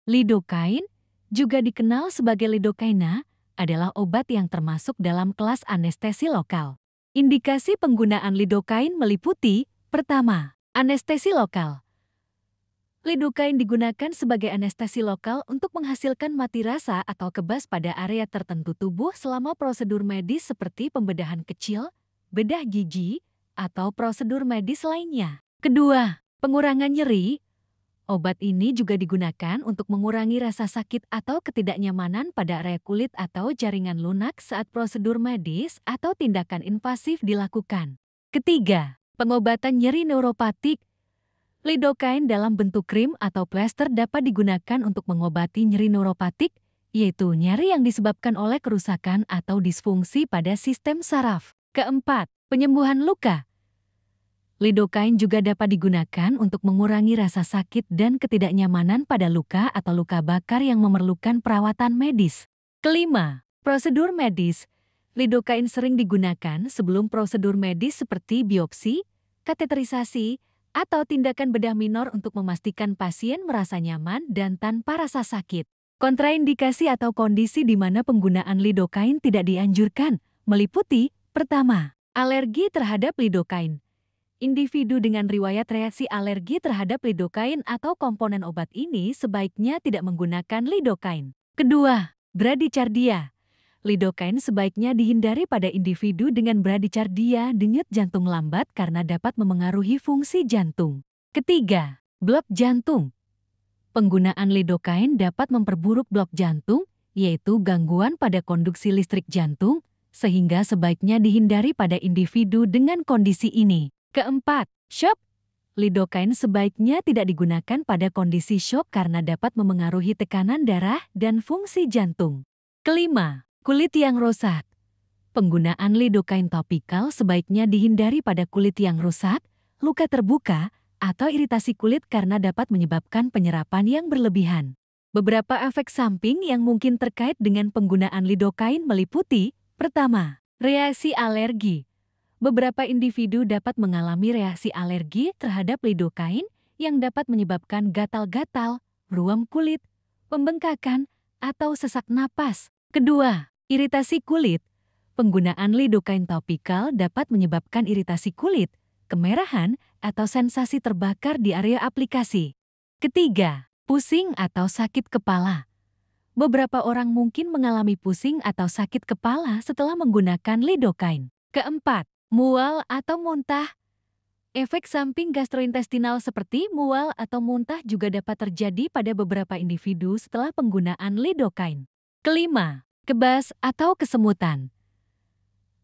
Lidocaine, juga dikenal sebagai lidocaina, adalah obat yang termasuk dalam kelas anestesi lokal. Indikasi penggunaan lidocaine meliputi: pertama, anestesi lokal. Lidocaine digunakan sebagai anestesi lokal untuk menghasilkan mati rasa atau kebas pada area tertentu tubuh selama prosedur medis seperti pembedahan kecil, bedah gigi, atau prosedur medis lainnya. Kedua, pengurangan nyeri. Obat ini juga digunakan untuk mengurangi rasa sakit atau ketidaknyamanan pada area kulit atau jaringan lunak saat prosedur medis atau tindakan invasif dilakukan. Ketiga, pengobatan nyeri neuropatik. Lidocaine dalam bentuk krim atau plester dapat digunakan untuk mengobati nyeri neuropatik, yaitu nyeri yang disebabkan oleh kerusakan atau disfungsi pada sistem saraf. Keempat, penyembuhan luka. Lidocaine juga dapat digunakan untuk mengurangi rasa sakit dan ketidaknyamanan pada luka atau luka bakar yang memerlukan perawatan medis. Kelima, prosedur medis. Lidocaine sering digunakan sebelum prosedur medis seperti biopsi, kateterisasi, atau tindakan bedah minor untuk memastikan pasien merasa nyaman dan tanpa rasa sakit. Kontraindikasi atau kondisi di mana penggunaan lidocaine tidak dianjurkan meliputi: pertama, alergi terhadap lidocaine. Individu dengan riwayat reaksi alergi terhadap lidocaine atau komponen obat ini sebaiknya tidak menggunakan lidocaine. Kedua, bradicardia. Lidocaine sebaiknya dihindari pada individu dengan bradicardia denyut jantung lambat karena dapat memengaruhi fungsi jantung. Ketiga, blok jantung. Penggunaan lidocaine dapat memperburuk blok jantung, yaitu gangguan pada konduksi listrik jantung, sehingga sebaiknya dihindari pada individu dengan kondisi ini. Keempat, shock. Lidocaine sebaiknya tidak digunakan pada kondisi shock karena dapat memengaruhi tekanan darah dan fungsi jantung. Kelima, kulit yang rusak. Penggunaan lidocaine topikal sebaiknya dihindari pada kulit yang rusak, luka terbuka, atau iritasi kulit karena dapat menyebabkan penyerapan yang berlebihan. Beberapa efek samping yang mungkin terkait dengan penggunaan lidocaine meliputi: pertama, reaksi alergi. Beberapa individu dapat mengalami reaksi alergi terhadap lidocaine yang dapat menyebabkan gatal-gatal, ruam kulit, pembengkakan, atau sesak napas. Kedua, iritasi kulit. Penggunaan lidocaine topikal dapat menyebabkan iritasi kulit, kemerahan, atau sensasi terbakar di area aplikasi. Ketiga, pusing atau sakit kepala. Beberapa orang mungkin mengalami pusing atau sakit kepala setelah menggunakan lidocaine. Keempat, mual atau muntah. Efek samping gastrointestinal seperti mual atau muntah juga dapat terjadi pada beberapa individu setelah penggunaan lidocaine. Kelima, kebas atau kesemutan.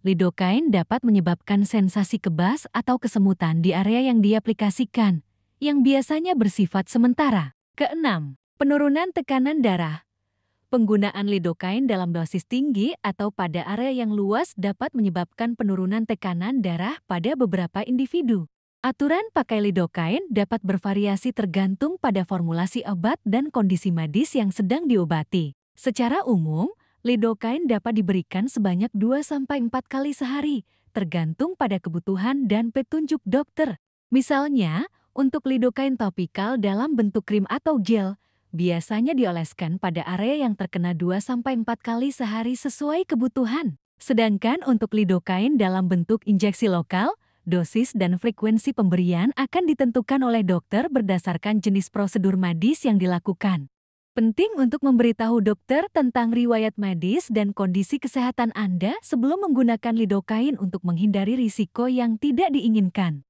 Lidocaine dapat menyebabkan sensasi kebas atau kesemutan di area yang diaplikasikan, yang biasanya bersifat sementara. Keenam, penurunan tekanan darah. Penggunaan lidocaine dalam dosis tinggi atau pada area yang luas dapat menyebabkan penurunan tekanan darah pada beberapa individu. Aturan pakai lidocaine dapat bervariasi tergantung pada formulasi obat dan kondisi medis yang sedang diobati. Secara umum, lidocaine dapat diberikan sebanyak 2-4 kali sehari, tergantung pada kebutuhan dan petunjuk dokter. Misalnya, untuk lidocaine topikal dalam bentuk krim atau gel, biasanya dioleskan pada area yang terkena 2-4 kali sehari sesuai kebutuhan. Sedangkan untuk lidocaine dalam bentuk injeksi lokal, dosis dan frekuensi pemberian akan ditentukan oleh dokter berdasarkan jenis prosedur medis yang dilakukan. Penting untuk memberitahu dokter tentang riwayat medis dan kondisi kesehatan Anda sebelum menggunakan lidocaine untuk menghindari risiko yang tidak diinginkan.